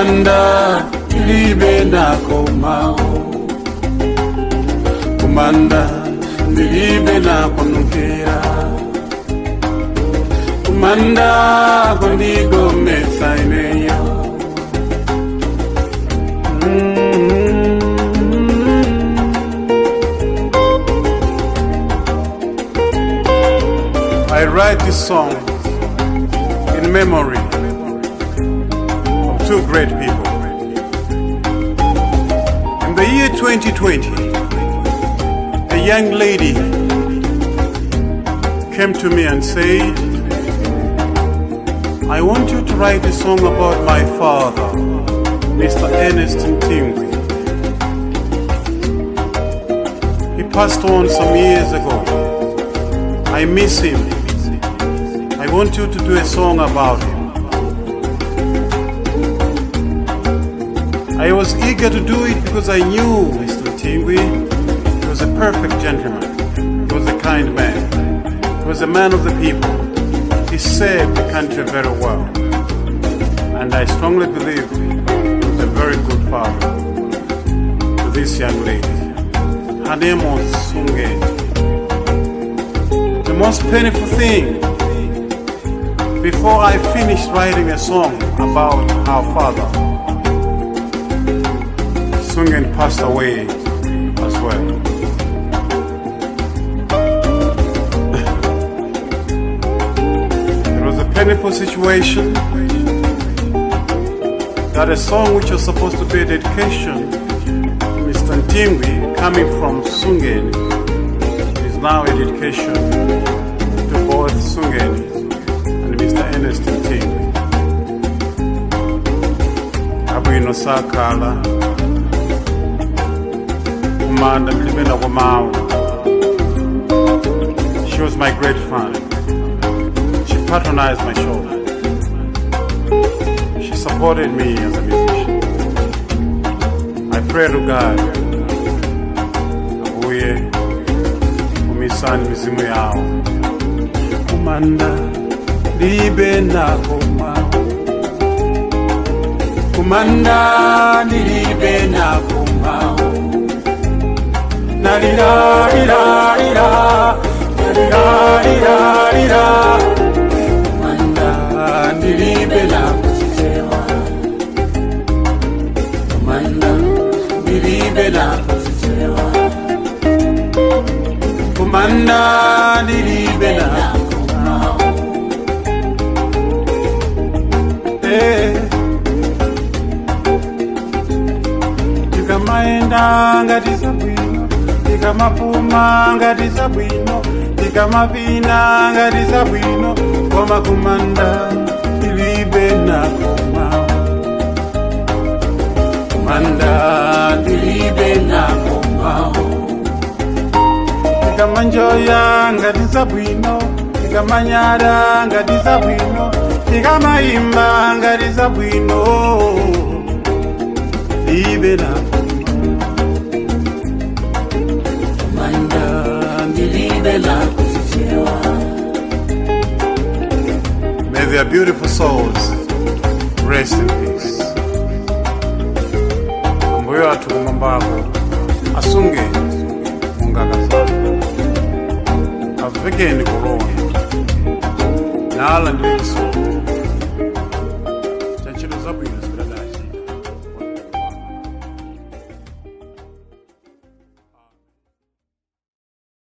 Kumanda libe nako mao, kumanda libe nako nukira, kumanda kondigo mesaineyo. I write this song in memory of two great people. In the year 2020, a young lady came to me and said, I want you to write a song about my father, Mr. Ernest. He passed on some years ago. I miss him. I want you to do a song about him. I was eager to do it because I knew Mr. Tingwi. He was a perfect gentleman. He was a kind man. He was a man of the people. He served the country very well. And I strongly believe he was a very good father to this young lady. Her name was Sungeni. The most painful thing, before I finished writing a song about our father, Sungeni passed away as well. It was a painful situation that a song which was supposed to be a dedication to Mr. Ntingwi coming from Sungeni is now a dedication to both Sungeni and Mr. Ernest Ntingwi. Abwino sakala Kumanda mlimena kwa mawe. She was my great fan. She patronized my show. She supported me as a musician. I pray to God abuye umisani mizimu yao. Kumanda libe nako mao, kumanda libe nako mao. Na li la li la li la, li la li la li la. Kumanda libe nako chichewa, kumanda libe nako chichewa, kumanda libe nako. Tikamaenda ngati zabwino, tikamapuma ngati zabwino, tikamapina ngati zabwino, koma kumanda tilibe nako mao, kumanda tilibe nako mao. Tikamanjoya ngati zabwino, tikamanyada ngati zabwino, tikamaimba ngati zabwino, libe nako kumanda libe nako chichewa. May their beautiful souls rest in peace. Mboyo atukumambako asunge mungakazana avekeni kulona nala ndikisote